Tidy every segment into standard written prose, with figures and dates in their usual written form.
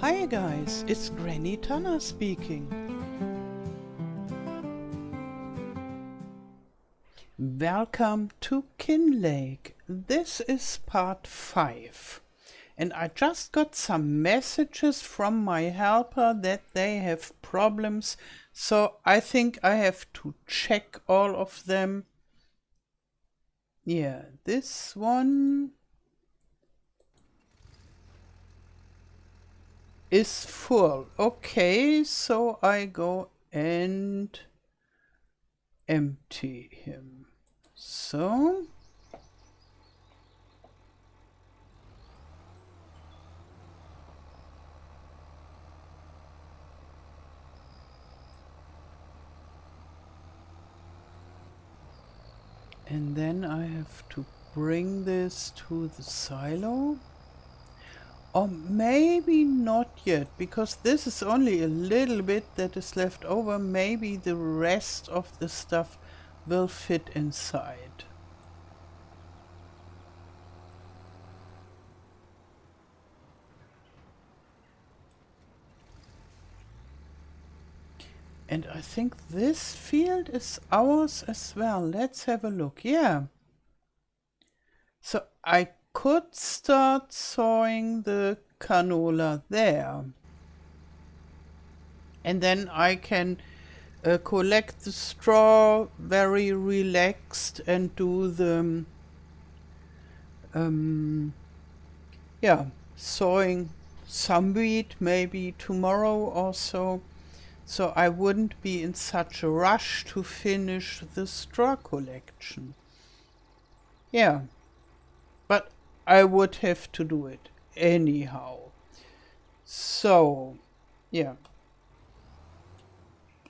Hi guys, it's Granny Tana speaking. Welcome to Kinlaig. This is part 5. And I just got some messages from my helper that they have problems, so I think I have to check all of them. Yeah, this one is full. Okay, so I go and empty him. So and then I have to bring this to the silo. Or maybe not yet, because this is only a little bit that is left over. Maybe the rest of the stuff will fit inside. And I think this field is ours as well. Let's have a look. Yeah. So I could start sowing the canola there. And then I can collect the straw very relaxed and do the sowing some wheat maybe tomorrow or so. So I wouldn't be in such a rush to finish the straw collection. Yeah, but I would have to do it anyhow. So, yeah.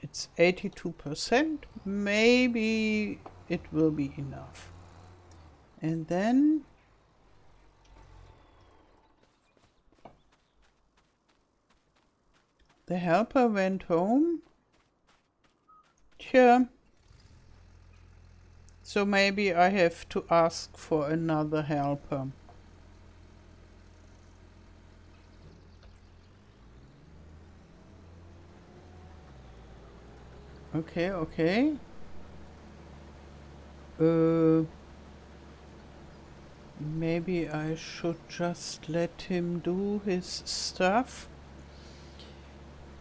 It's 82%. Maybe it will be enough. And then the helper went home. Sure. So maybe I have to ask for another helper. Okay, okay. Maybe I should just let him do his stuff.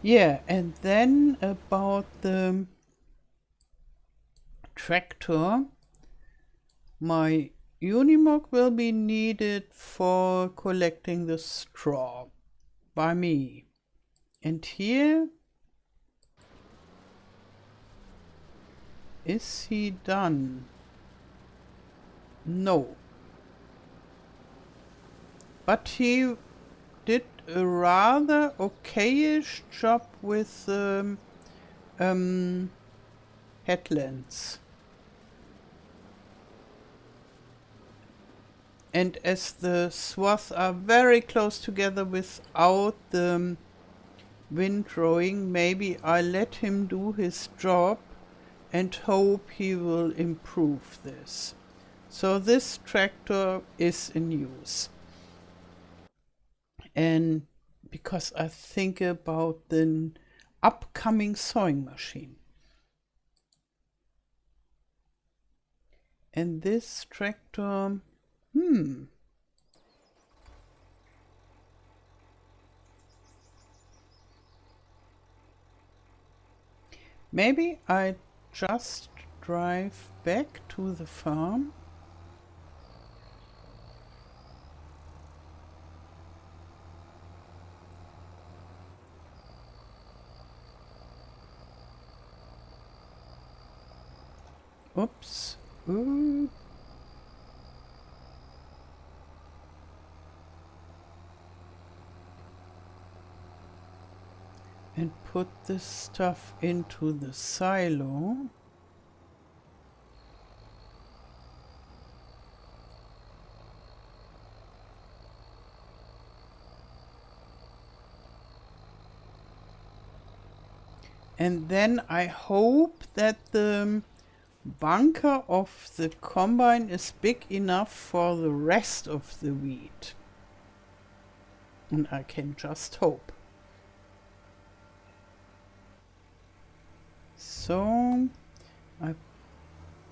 Yeah, and then about the tractor, my Unimog will be needed for collecting the straw by me. And here, is he done? No. But he did a rather okayish job with headlands. And as the swaths are very close together without the windrowing, maybe I let him do his job and hope he will improve this. So this tractor is in use. And because I think about the upcoming sewing machine. And this tractor, maybe I just drive back to the farm. Oops. Ooh. And put this stuff into the silo. And then I hope that the bunker of the combine is big enough for the rest of the wheat. And I can just hope. So I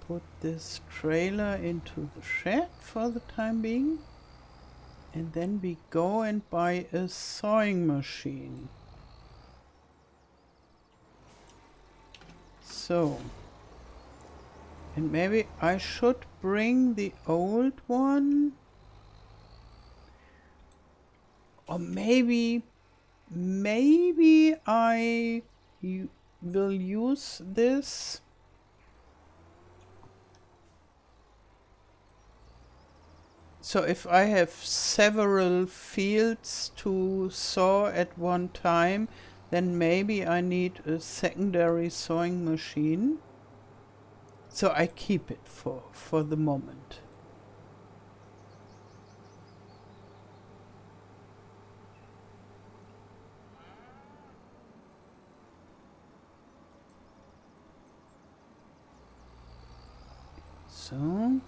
put this trailer into the shed for the time being, and then we go and buy a sewing machine. So, and maybe I should bring the old one, or maybe I will use this. So if I have several fields to sow at one time, then maybe I need a secondary sewing machine. So I keep it for the moment. So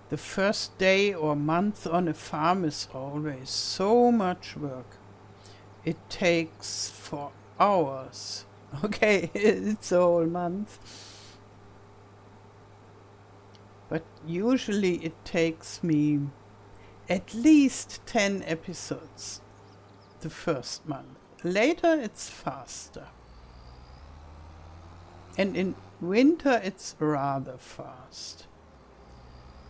the first day or month on a farm is always so much work. It takes for hours. Okay, it's a whole month. But usually it takes me at least 10 episodes the first month. Later it's faster. And in winter it's rather fast.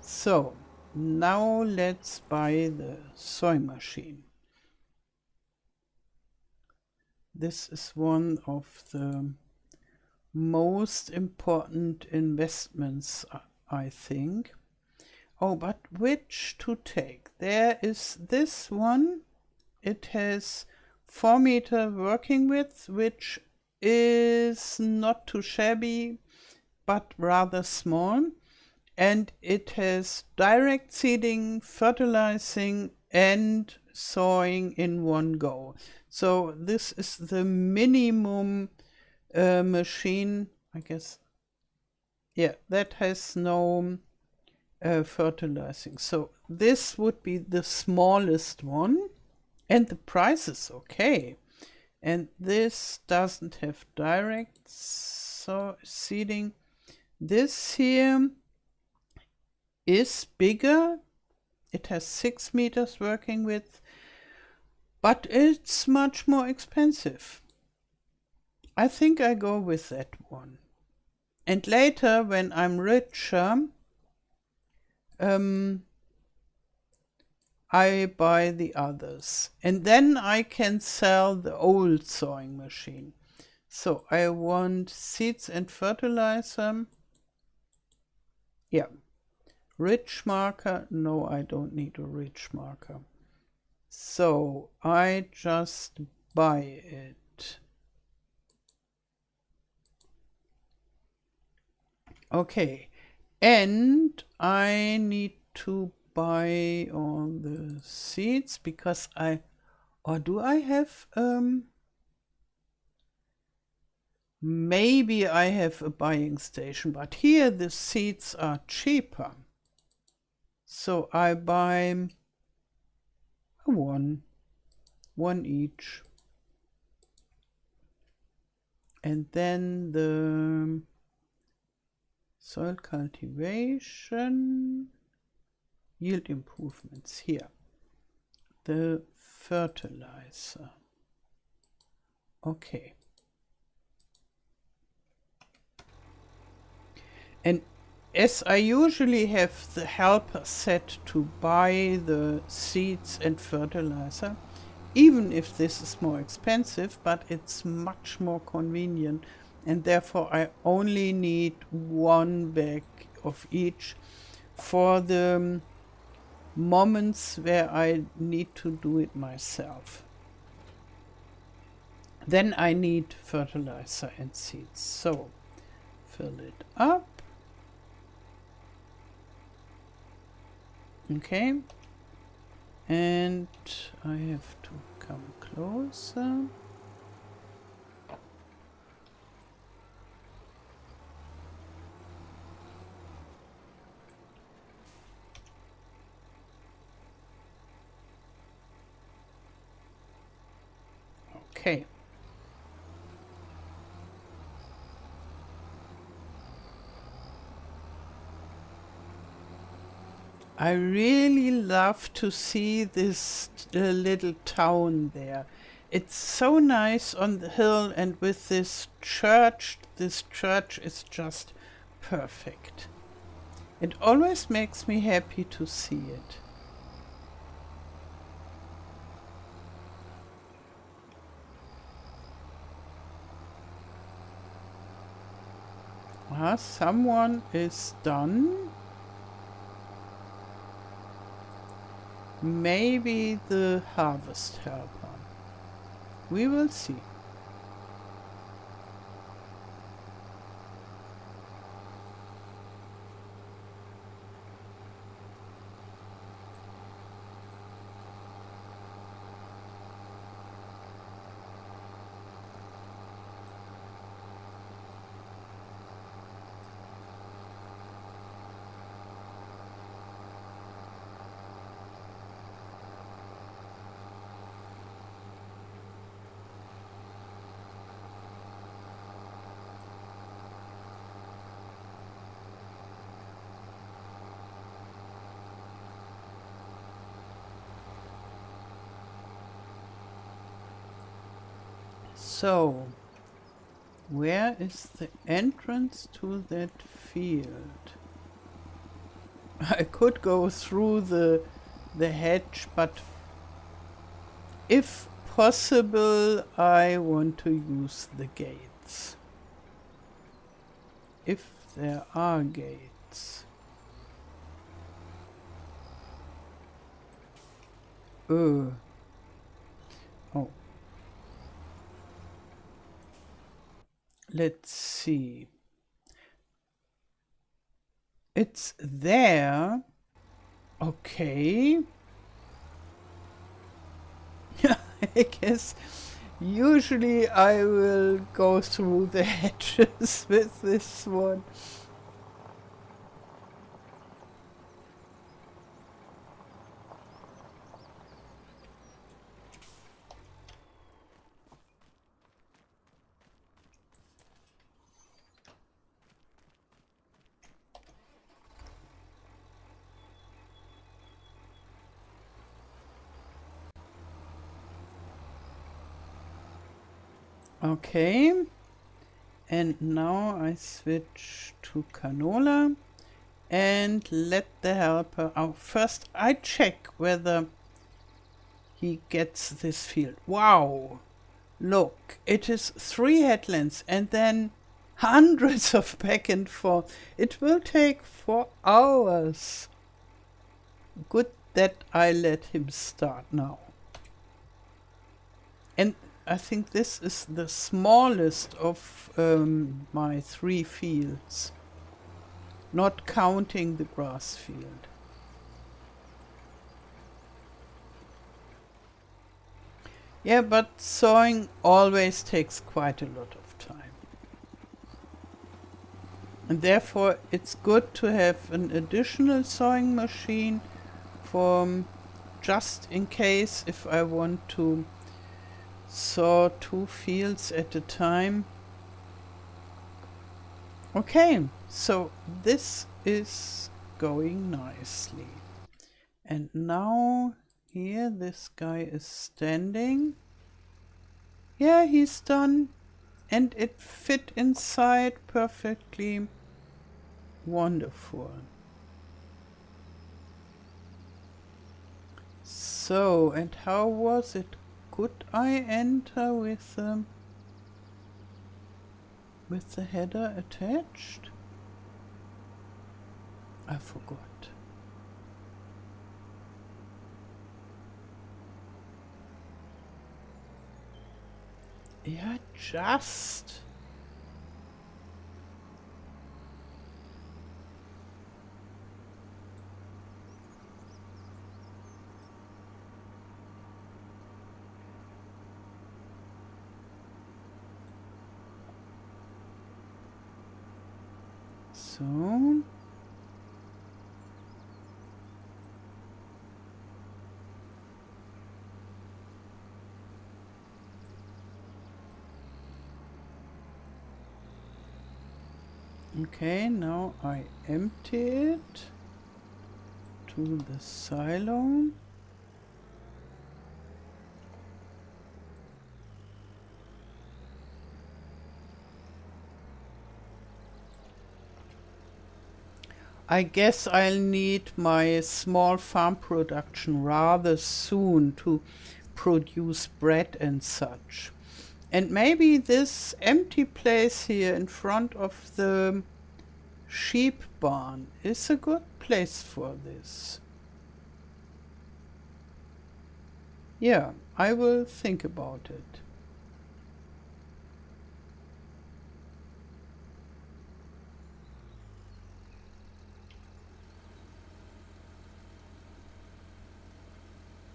So, now let's buy the sewing machine. This is one of the most important investments, I think. Oh, but which to take? There is this one. It has 4 meter working width, which is not too shabby, but rather small. And it has direct seeding, fertilizing, and sowing in one go. So this is the minimum machine, I guess. Yeah, that has no fertilizing. So this would be the smallest one, and the price is okay. And this doesn't have direct seeding. This here is bigger. It has 6 meters working width, but it's much more expensive. I think I go with that one. And later, when I'm richer, I buy the others. And then I can sell the old sewing machine. So I want seeds and fertilizer. Yeah. Rich marker. No, I don't need a rich marker. So I just buy it. Okay. And I need to buy all the seeds because or do I have, maybe I have a buying station, but here the seeds are cheaper. So I buy one each. And then the soil cultivation, yield improvements here. The fertilizer. Okay. And as I usually have the helper set to buy the seeds and fertilizer, even if this is more expensive, but it's much more convenient, and therefore I only need 1 bag of each for the moments where I need to do it myself. Then I need fertilizer and seeds. So fill it up. Okay. And I have to come closer. Okay. I really love to see this little town there. It's so nice on the hill, and with this church is just perfect. It always makes me happy to see it. Ah, someone is done. Maybe the harvest helper. We will see. So, where is the entrance to that field? I could go through the hedge, but if possible, I want to use the gates. If there are gates. Oh. Let's see. It's there. Okay. I guess usually I will go through the hedges with this one. Okay. And now I switch to Canola and let the helper out. First I check whether he gets this field. Wow! Look, it is 3 headlands and then hundreds of back and forth. It will take 4 hours. Good that I let him start now. And I think this is the smallest of my 3 fields, not counting the grass field. Yeah, but sowing always takes quite a lot of time. And therefore it's good to have an additional sowing machine for just in case if I want to sow 2 fields at a time. Okay, so this is going nicely. And now here this guy is standing. Yeah, he's done. And it fit inside perfectly. Wonderful. So, and how was it? Could I enter with the header attached? I forgot. Yeah, just. So. Okay, now I empty it to the silo. I guess I'll need my small farm production rather soon to produce bread and such. And maybe this empty place here in front of the sheep barn is a good place for this. Yeah, I will think about it.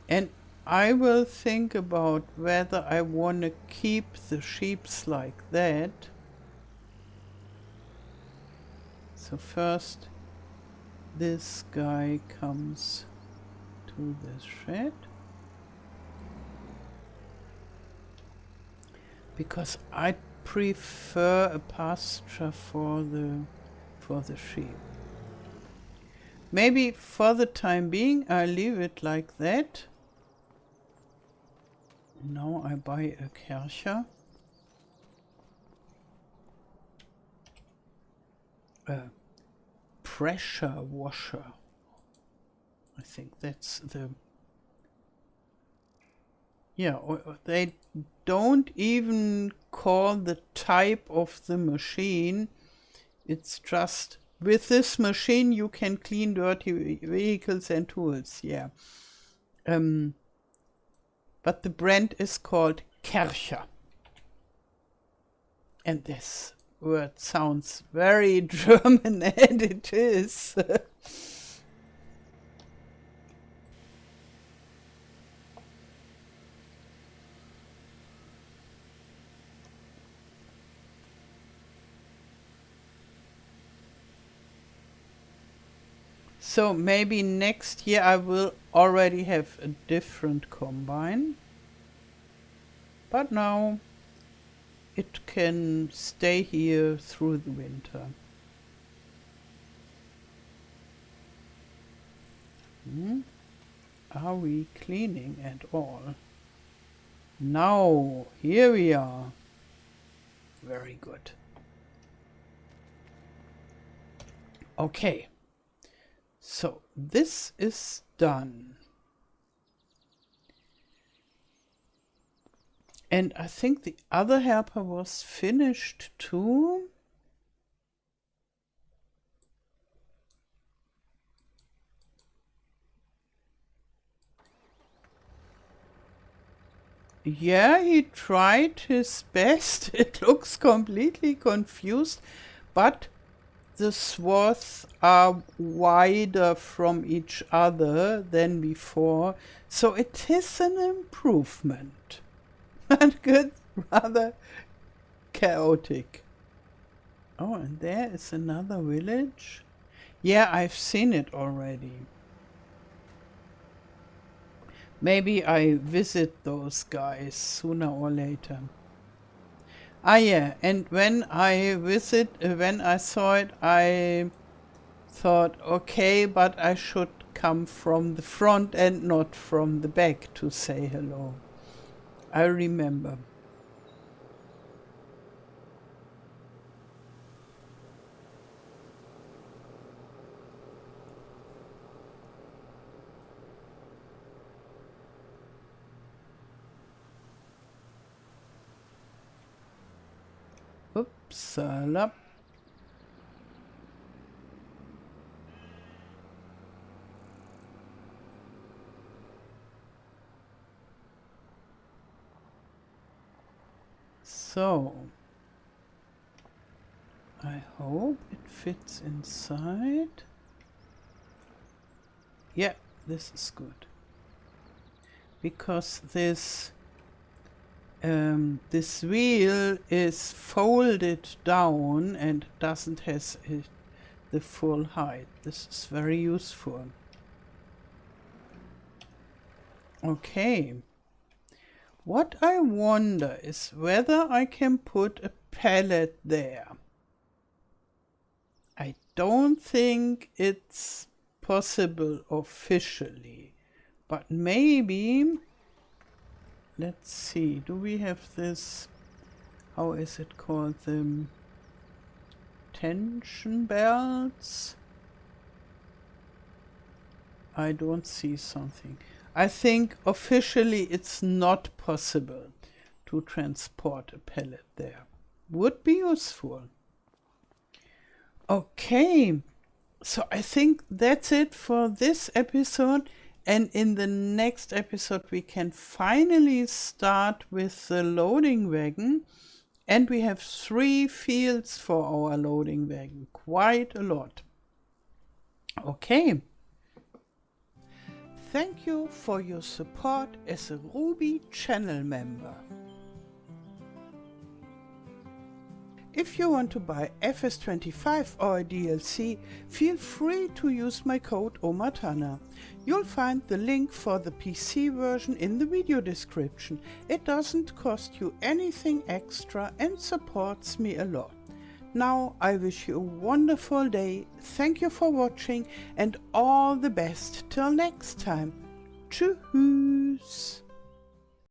And I will think about whether I want to keep the sheeps like that. So first this guy comes to the shed. Because I prefer a pasture for the sheep. Maybe for the time being I leave it like that. Now I buy a Kercher. A pressure washer. I think that's the... Yeah, they don't even call the type of the machine. It's just, with this machine you can clean dirty vehicles and tools, yeah. But the brand is called Kercher. And this word sounds very German, and it is. So maybe next year I will already have a different combine. But now it can stay here through the winter. Are we cleaning at all? Now, here we are. Very good. Okay. So this is done. And I think the other helper was finished too. Yeah, he tried his best. It looks completely confused, but the swaths are wider from each other than before, so it is an improvement. But good, rather chaotic. Oh, and there is another village. Yeah, I've seen it already. Maybe I visit those guys sooner or later. Ah, yeah, and when I saw it, I thought, okay, but I should come from the front and not from the back to say hello. I remember. Upsala. So, I hope it fits inside. Yeah, this is good. Because this wheel is folded down and doesn't have the full height. This is very useful. Okay. What I wonder is whether I can put a pallet there. don't think it's possible officially, but maybe, let's see, do we have this, how is it called, the tension belts? I don't see something. I think officially it's not possible to transport a pallet there. Would be useful. Okay, so I think that's it for this episode. And in the next episode, we can finally start with the loading wagon. And we have 3 fields for our loading wagon. Quite a lot. Okay. Thank you for your support as a Ruby channel member. If you want to buy FS25 or a DLC, feel free to use my code OMATANA. You'll find the link for the PC version in the video description. It doesn't cost you anything extra and supports me a lot. Now I wish you a wonderful day, thank you for watching and all the best till next time. Tschüss!